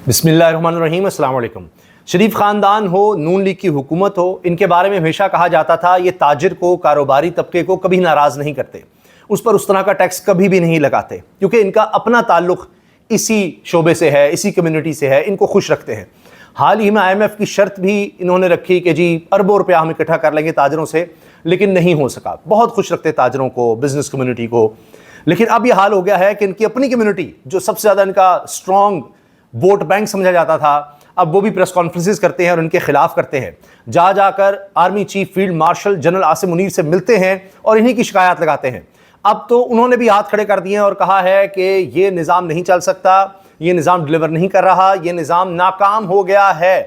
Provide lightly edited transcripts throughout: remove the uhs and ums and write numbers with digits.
بسم اللہ الرحمن الرحیم، السلام علیکم۔ شریف خاندان ہو، نون لیگ کی حکومت ہو، ان کے بارے میں ہمیشہ کہا جاتا تھا یہ تاجر کو، کاروباری طبقے کو کبھی ناراض نہیں کرتے، اس پر اس طرح کا ٹیکس کبھی بھی نہیں لگاتے، کیونکہ ان کا اپنا تعلق اسی شعبے سے ہے، اسی کمیونٹی سے ہے، ان کو خوش رکھتے ہیں۔ حال ہی میں IMF کی شرط بھی انہوں نے رکھی کہ جی اربوں روپیہ ہم اکٹھا کر لیں گے تاجروں سے، لیکن نہیں ہو سکا۔ بہت خوش رکھتے تاجروں کو، بزنس کمیونٹی کو، لیکن اب یہ حال ہو گیا ہے کہ ان کی اپنی کمیونٹی جو سب سے زیادہ ان کا اسٹرانگ ووٹ بینک سمجھا جاتا تھا، اب وہ بھی پریس کانفرنسز کرتے ہیں اور ان کے خلاف کرتے ہیں، جا کر army chief field marshal general Asim Munir سے ملتے ہیں اور انہی کی شکایات لگاتے ہیں۔ اب تو انہوں نے بھی ہاتھ کھڑے کر دیے ہیں اور کہا ہے کہ یہ نظام نہیں چل سکتا، یہ نظام ڈلیور نہیں کر رہا، یہ نظام ناکام ہو گیا ہے۔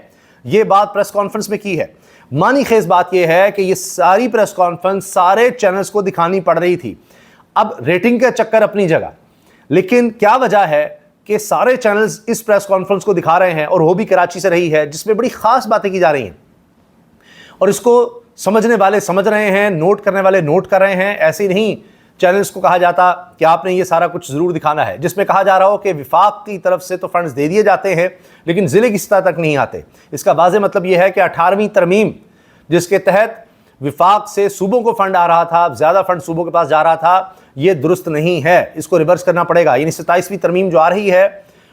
یہ بات پریس کانفرنس میں کی ہے۔ معنی خیز بات یہ ہے کہ یہ ساری پریس کانفرنس سارے چینلز کو دکھانی پڑ رہی تھی۔ اب ریٹنگ کا چکر اپنی جگہ، لیکن کیا وجہ ہے کہ سارے چینلز اس پریس کانفرنس کو دکھا رہے ہیں، اور وہ بھی کراچی سے رہی ہے، جس میں بڑی خاص باتیں کی جا رہی ہیں، اور اس کو سمجھنے والے سمجھ رہے ہیں، نوٹ کرنے والے نوٹ کر رہے ہیں۔ ایسے نہیں چینلز کو کہا جاتا کہ آپ نے یہ سارا کچھ ضرور دکھانا ہے، جس میں کہا جا رہا ہو کہ وفاق کی طرف سے تو فنڈز دے دیے جاتے ہیں لیکن ضلع کی سطح تک نہیں آتے۔ اس کا واضح مطلب یہ ہے کہ 18ویں ترمیم جس کے تحت وفاق سے صوبوں کو فنڈ آ رہا تھا، زیادہ فنڈ صوبوں کے پاس جا رہا تھا، یہ درست نہیں ہے، اس کو ریورس کرنا پڑے گا۔ یعنی 27ویں ترمیم جو آ رہی ہے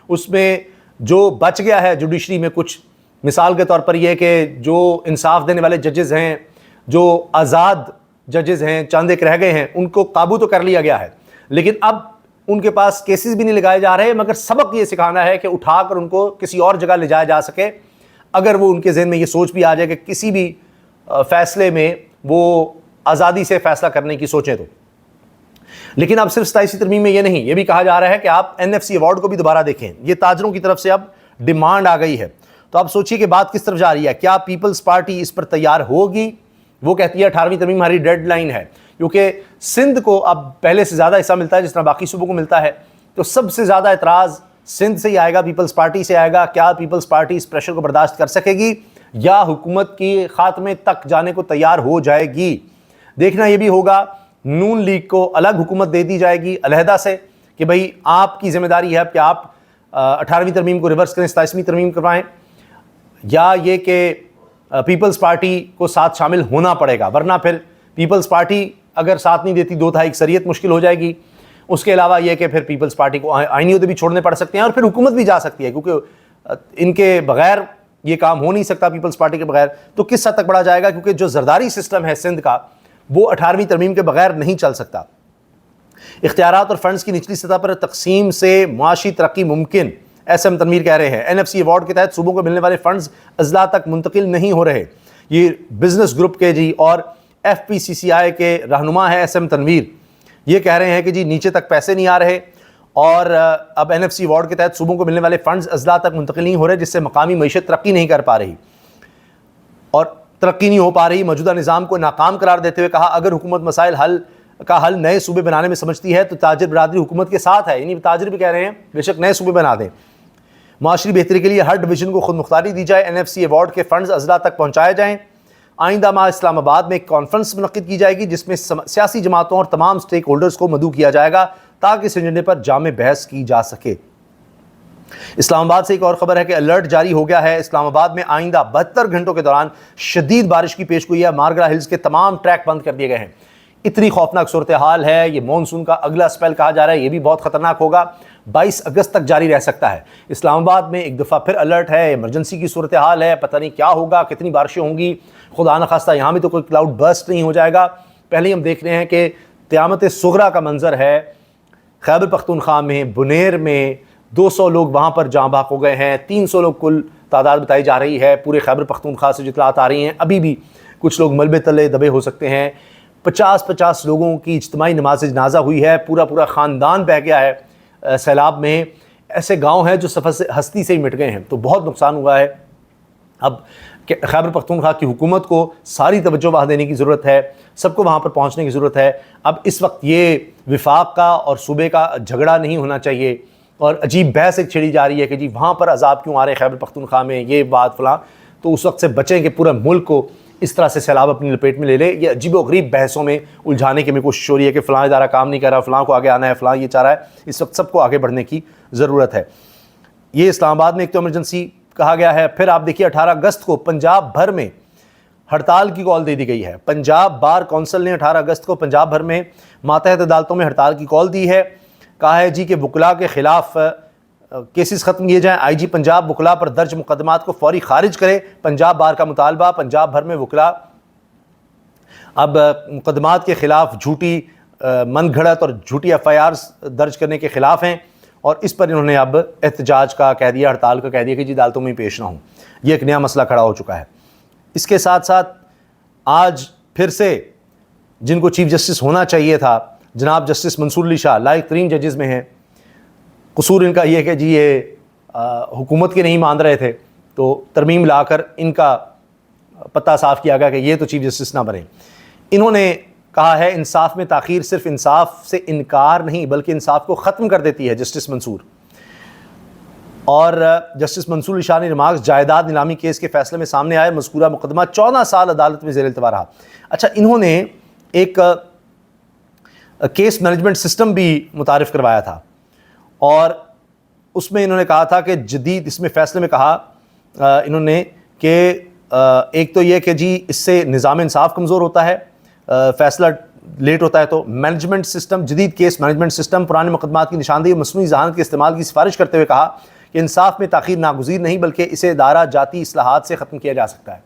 اس میں جو بچ گیا ہے جوڈیشری میں، کچھ مثال کے طور پر یہ کہ جو انصاف دینے والے ججز ہیں، جو آزاد ججز ہیں، چند ایک رہ گئے ہیں، ان کو قابو تو کر لیا گیا ہے، لیکن اب ان کے پاس کیسز بھی نہیں لگائے جا رہے، مگر سبق یہ سکھانا ہے کہ اٹھا کر ان کو کسی اور جگہ لے جایا جا سکے، اگر وہ ان کے ذہن میں یہ سوچ بھی آ جائے کہ کسی بھی فیصلے میں وہ آزادی سے فیصلہ کرنے کی سوچیں تو۔ لیکن اب صرف 27ویں ترمیم میں یہ نہیں، یہ بھی کہا جا رہا ہے کہ آپ NFC ایوارڈ کو بھی دوبارہ دیکھیں۔ یہ تاجروں کی طرف سے اب ڈیمانڈ آ گئی ہے، تو اب سوچئے کہ بات کس طرف جا رہی ہے۔ کیا پیپلز پارٹی اس پر تیار ہوگی؟ وہ کہتی ہے 18ویں ترمیم ہماری ڈیڈ لائن ہے، کیونکہ سندھ کو اب پہلے سے زیادہ حصہ ملتا ہے جس طرح باقی صوبوں کو ملتا ہے، تو سب سے زیادہ اعتراض سندھ سے ہی آئے گا، پیپلز پارٹی سے آئے گا۔ کیا پیپلز پارٹی اس پریشر کو برداشت کر سکے گی یا حکومت کی خاتمے تک جانے کو تیار ہو جائے گی؟ دیکھنا یہ بھی ہوگا نون لیگ کو الگ حکومت دے دی جائے گی علیحدہ سے کہ بھئی آپ کی ذمہ داری ہے کہ آپ 18ویں ترمیم کو ریورس کریں، 27ویں ترمیم کروائیں، یا یہ کہ پیپلز پارٹی کو ساتھ شامل ہونا پڑے گا، ورنہ پھر پیپلز پارٹی اگر ساتھ نہیں دیتی 2/3 اکثریت مشکل ہو جائے گی۔ اس کے علاوہ یہ کہ پھر پیپلز پارٹی کو آئینی عہدے بھی چھوڑنے پڑ سکتے ہیں، اور پھر حکومت بھی جا سکتی ہے، کیونکہ ان کے بغیر یہ کام ہو نہیں سکتا، پیپلز پارٹی کے بغیر۔ تو کس حد تک بڑھا جائے گا، کیونکہ جو زرداری سسٹم ہے سندھ کا وہ 18ویں ترمیم کے بغیر نہیں چل سکتا۔ اختیارات اور فنڈز کی نچلی سطح پر تقسیم سے معاشی ترقی ممکن، SM تنویر کہہ رہے ہیں۔ NFC ایوارڈ کے تحت صوبوں کو ملنے والے فنڈز اضلاع تک منتقل نہیں ہو رہے۔ یہ بزنس گروپ کے جی اور FPCCI کے رہنما ہیں SM تنویر، یہ کہہ رہے ہیں کہ جی نیچے تک پیسے نہیں آ رہے، اور اب NFC ایوارڈ کے تحت صوبوں کو ملنے والے فنڈز اضلاع تک منتقل نہیں ہو رہے، جس سے مقامی معیشت ترقی نہیں کر پا رہی اور ترقی نہیں ہو پا رہی۔ موجودہ نظام کو ناکام قرار دیتے ہوئے کہا اگر حکومت مسائل کا حل نئے صوبے بنانے میں سمجھتی ہے تو تاجر برادری حکومت کے ساتھ ہے۔ یعنی تاجر بھی کہہ رہے ہیں بے شک نئے صوبے بنا دیں، معاشری بہتری کے لیے ہر ڈویژن کو خود مختاری دی جائے، NFC ایوارڈ کے فنڈز اضلاع تک پہنچائے جائیں۔ آئندہ ماہ اسلام آباد میں ایک کانفرنس منعقد کی جائے گی جس میں سیاسی جماعتوں اور تمام سٹیک ہولڈرز کو مدعو کیا جائے گا تاکہ اس ایجنڈے پر جامع بحث کی جا سکے۔ اسلام آباد سے ایک اور خبر ہے کہ الرٹ جاری ہو گیا ہے۔ اسلام آباد میں آئندہ 72 گھنٹوں کے دوران شدید بارش کی پیشگوئی ہے۔ مارگرا ہلز کے تمام ٹریک بند کر دیے گئے ہیں۔ اتنی خوفناک صورتحال ہے، یہ مونسون کا اگلا سپیل کہا جا رہا ہے، یہ بھی بہت خطرناک ہوگا، 22 اگست تک جاری رہ سکتا ہے۔ اسلام آباد میں ایک دفعہ پھر الرٹ ہے، ایمرجنسی کی صورتحال ہے، پتہ نہیں کیا ہوگا، کتنی بارشیں ہوں گی، خدا نخواستہ یہاں بھی تو کوئی کلاؤڈ برسٹ نہیں ہو جائے گا۔ پہلے ہی ہم دیکھ رہے ہیں کہ قیامت صغریٰ کا منظر ہے خیبر پختونخوا میں، بنیر میں 200 لوگ وہاں پر جاں بحق ہو گئے ہیں، 300 لوگ کل تعداد بتائی جا رہی ہے۔ پورے خیبر پختونخوا سے جو اطلاعات آ رہی ہیں ابھی بھی کچھ لوگ ملبے تلے دبے ہو سکتے ہیں۔ 50 لوگوں کی اجتماعی نماز جنازہ ہوئی ہے، پورا خاندان بہہ گیا ہے سیلاب میں۔ ایسے گاؤں ہیں جو سفر سے ہستی سے ہی مٹ گئے ہیں، تو بہت نقصان ہوا ہے۔ اب خیبر پختونخوا کی حکومت کو ساری توجہ وہاں دینے کی ضرورت ہے، سب کو وہاں پر پہنچنے کی ضرورت ہے۔ اب اس وقت یہ وفاق کا اور صوبے کا جھگڑا نہیں ہونا چاہیے، اور عجیب بحث ایک چھڑی جا رہی ہے کہ جی وہاں پر عذاب کیوں آ رہے ہیں خیبر پختونخوا میں، یہ بات فلاں، تو اس وقت سے بچیں کہ پورے ملک کو اس طرح سے سیلاب اپنی لپیٹ میں لے لے۔ یہ عجیب و غریب بحثوں میں الجھانے کی میں کوشش ہو رہی ہے کہ فلاں ادارہ کام نہیں کر رہا، فلاں کو آگے آنا ہے، فلاں یہ چاہ رہا ہے۔ اس وقت سب کو آگے بڑھنے کی ضرورت ہے۔ یہ اسلام آباد میں ایک تو ایمرجنسی کہا گیا ہے. پھر آپ دیکھیے 18 اگست کو پنجاب بھر میں ہڑتال کی کال دے دی گئی ہے. پنجاب بار کونسل نے 18 اگست کو پنجاب بھر میں ماتحت عدالتوں میں ہڑتال کی کال دی ہے. کہا ہے جی کہ وکلاء کے خلاف کیسز ختم کیے جائیں. آئی جی پنجاب وکلاء پر درج مقدمات کو فوری خارج کرے. پنجاب بار کا مطالبہ. پنجاب بھر میں وکلاء اب مقدمات کے خلاف جھوٹی من گھڑت اور جھوٹی FIRs درج کرنے کے خلاف ہیں، اور اس پر انہوں نے اب احتجاج کا کہہ دیا، ہڑتال کا کہہ دیا کہ جی عدالتوں میں پیش نہ ہوں. یہ ایک نیا مسئلہ کھڑا ہو چکا ہے. اس کے ساتھ ساتھ آج پھر سے جن کو چیف جسٹس ہونا چاہیے تھا، جناب جسٹس منصور علی شاہ لائق ترین ججز میں ہیں. قصور ان کا یہ کہ جی یہ حکومت کے نہیں مان رہے تھے، تو ترمیم لا کر ان کا پتہ صاف کیا گیا کہ یہ تو چیف جسٹس نہ بنے. انہوں نے کہا ہے انصاف میں تاخیر صرف انصاف سے انکار نہیں بلکہ انصاف کو ختم کر دیتی ہے. جسٹس منصور اور جسٹس منصور علی شاہ نے ریمارکس جائیداد نیلامی کیس کے فیصلے میں سامنے آئے. مذکورہ مقدمہ 14 سال عدالت میں زیر التوا رہا. اچھا، انہوں نے ایک کیس مینجمنٹ سسٹم بھی متعارف کروایا تھا، اور اس میں انہوں نے کہا تھا کہ جدید اس میں فیصلے میں کہا انہوں نے کہ ایک تو یہ کہ جی اس سے نظام انصاف کمزور ہوتا ہے، فیصلہ لیٹ ہوتا ہے. تو مینجمنٹ سسٹم، جدید کیس مینجمنٹ سسٹم پرانے مقدمات کی نشاندہی اور مصنوعی ذہانت کے استعمال کی سفارش کرتے ہوئے کہا کہ انصاف میں تاخیر ناگزیر نہیں بلکہ اسے ادارہ جاتی اصلاحات سے ختم کیا جا سکتا ہے.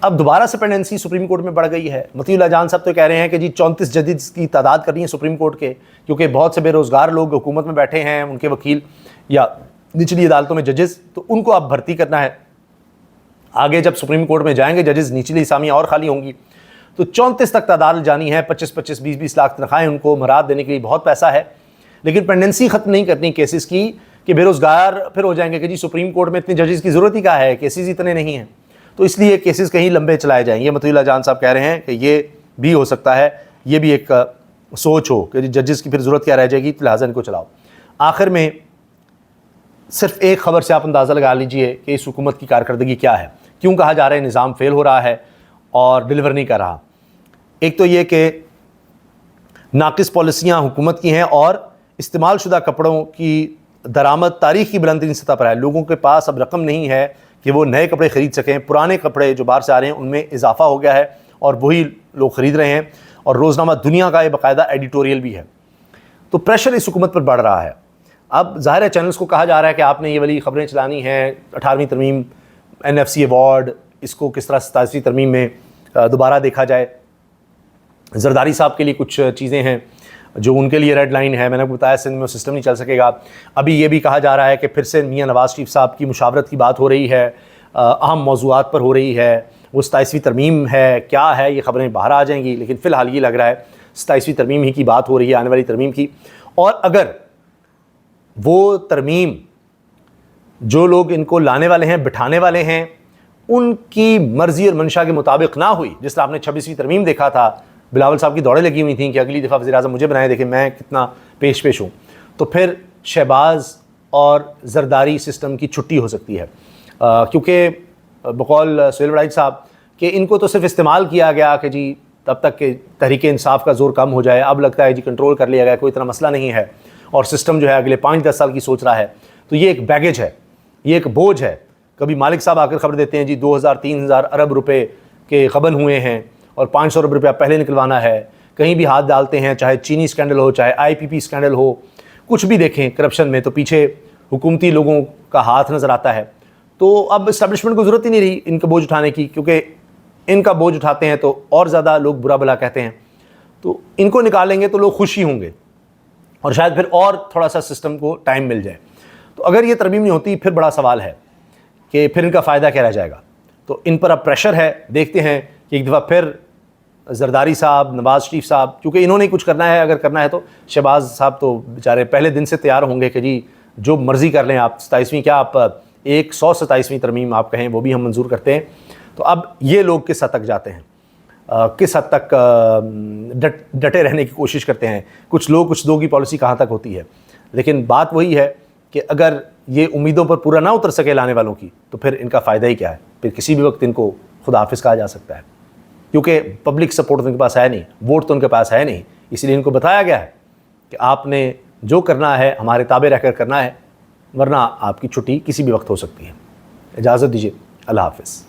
اب دوبارہ سے پینڈنسی سپریم کورٹ میں بڑھ گئی ہے. مطیع اللہ جان صاحب تو کہہ رہے ہیں کہ جی 34 ججز کی تعداد کرنی ہے سپریم کورٹ کے، کیونکہ بہت سے بے روزگار لوگ حکومت میں بیٹھے ہیں، ان کے وکیل یا نچلی عدالتوں میں ججز، تو ان کو اب بھرتی کرنا ہے. آگے جب سپریم کورٹ میں جائیں گے ججز، نچلی اسامیاں اور خالی ہوں گی، تو 34 تک تعداد جانی ہے. 25-25 20-20 لاکھ تنخواہیں ان کو مراد دینے کے لیے بہت پیسہ ہے. لیکن پینڈنسی ختم نہیں کرنی کیسز کی کہ بے روزگار پھر ہو جائیں گے کہ جی سپریم کورٹ میں اتنے ججز کی ضرورت ہی کیا ہے، کیسز اتنے نہیں ہیں، تو اس لیے کیسز کہیں لمبے چلائے جائیں. یہ مطیع اللہ جان صاحب کہہ رہے ہیں کہ یہ بھی ہو سکتا ہے، یہ بھی ایک سوچ ہو کہ ججز کی پھر ضرورت کیا رہ جائے گی، لہٰذا ان کو چلاؤ. آخر میں صرف ایک خبر سے آپ اندازہ لگا لیجئے کہ اس حکومت کی کارکردگی کیا ہے. کیوں کہا جا رہا ہے نظام فیل ہو رہا ہے اور ڈیلیور نہیں کر رہا. ایک تو یہ کہ ناقص پالیسیاں حکومت کی ہیں، اور استعمال شدہ کپڑوں کی درآمد تاریخ کی بلند ترین سطح پر ہے. لوگوں کے پاس اب رقم نہیں ہے کہ وہ نئے کپڑے خرید سکیں. پرانے کپڑے جو باہر سے آ رہے ہیں ان میں اضافہ ہو گیا ہے اور وہی لوگ خرید رہے ہیں. اور روزنامہ دنیا کا یہ باقاعدہ ایڈیٹوریل بھی ہے. تو پریشر اس حکومت پر بڑھ رہا ہے. اب ظاہر ہے چینلز کو کہا جا رہا ہے کہ آپ نے یہ والی خبریں چلانی ہیں، 18ویں ترمیم، NFC ایوارڈ، اس کو کس طرح 27ویں ترمیم میں دوبارہ دیکھا جائے. زرداری صاحب کے لیے کچھ چیزیں ہیں جو ان کے لیے ریڈ لائن ہے. میں نے بتایا سندھ میں وہ سسٹم نہیں چل سکے گا. ابھی یہ بھی کہا جا رہا ہے کہ پھر سے میاں نواز شریف صاحب کی مشاورت کی بات ہو رہی ہے، اہم موضوعات پر ہو رہی ہے. وہ 27ویں ترمیم ہے، کیا ہے، یہ خبریں باہر آ جائیں گی، لیکن فی الحال یہ لگ رہا ہے 27ویں ترمیم ہی کی بات ہو رہی ہے، آنے والی ترمیم کی. اور اگر وہ ترمیم جو لوگ ان کو لانے والے ہیں، بٹھانے والے ہیں، ان کی مرضی اور منشا کے مطابق نہ ہوئی، جس طرح آپ نے 26ویں ترمیم دیکھا تھا، بلاول صاحب کی دوڑیں لگی ہوئی تھیں کہ اگلی دفعہ وزیر اعظم مجھے بنائے، دیکھیں میں کتنا پیش ہوں، تو پھر شہباز اور زرداری سسٹم کی چھٹی ہو سکتی ہے. کیونکہ بقول سہیل وڑائی صاحب کہ ان کو تو صرف استعمال کیا گیا کہ جی تب تک کہ تحریک انصاف کا زور کم ہو جائے، اب لگتا ہے جی کنٹرول کر لیا گیا، کوئی اتنا مسئلہ نہیں ہے، اور سسٹم جو ہے اگلے 5-10 سال کی سوچ رہا ہے. تو یہ ایک بیگیج ہے، یہ ایک بوجھ ہے. کبھی مالک صاحب آ کر خبر دیتے ہیں جی 2000-3000 ارب روپے کے غبن ہوئے ہیں اور 500 ارب روپیہ پہلے نکلوانا ہے. کہیں بھی ہاتھ ڈالتے ہیں، چاہے چینی اسکینڈل ہو، چاہے IPP اسکینڈل ہو، کچھ بھی دیکھیں کرپشن میں، تو پیچھے حکومتی لوگوں کا ہاتھ نظر آتا ہے. تو اب اسٹیبلشمنٹ کو ضرورت ہی نہیں رہی ان کا بوجھ اٹھانے کی، کیونکہ ان کا بوجھ اٹھاتے ہیں تو اور زیادہ لوگ برا بھلا کہتے ہیں. تو ان کو نکالیں گے تو لوگ خوشی ہوں گے، اور شاید پھر اور تھوڑا سا سسٹم کو ٹائم مل جائے. تو اگر یہ ترمیم نہیں ہوتی پھر بڑا سوال ہے کہ پھر ان کا فائدہ کیا رہ جائے گا. تو ان پر اب پریشر ہے. دیکھتے ہیں کہ ایک دفعہ پھر زرداری صاحب، نواز شریف صاحب، کیونکہ انہوں نے کچھ کرنا ہے، اگر کرنا ہے تو شہباز صاحب تو بیچارے پہلے دن سے تیار ہوں گے کہ جی جو مرضی کر لیں آپ. 27ویں کیا آپ 127ویں ترمیم آپ کہیں وہ بھی ہم منظور کرتے ہیں. تو اب یہ لوگ کس حد تک جاتے ہیں، کس حد تک ڈٹے رہنے کی کوشش کرتے ہیں. کچھ لوگ کچھ دو کی پالیسی کہاں تک ہوتی ہے. لیکن بات وہی ہے کہ اگر یہ امیدوں پر پورا نہ اتر سکے لانے والوں کی، تو پھر ان کا فائدہ ہی کیا ہے. پھر کسی بھی وقت ان کو خدا حافظ کہا جا سکتا ہے، کیونکہ پبلک سپورٹ ان کے پاس ہے نہیں، ووٹ تو ان کے پاس ہے نہیں. اس لیے ان کو بتایا گیا ہے کہ آپ نے جو کرنا ہے ہمارے تابع رہ کر کرنا ہے. ورنہ آپ کی چھٹی کسی بھی وقت ہو سکتی ہے. اجازت دیجیے, اللہ حافظ.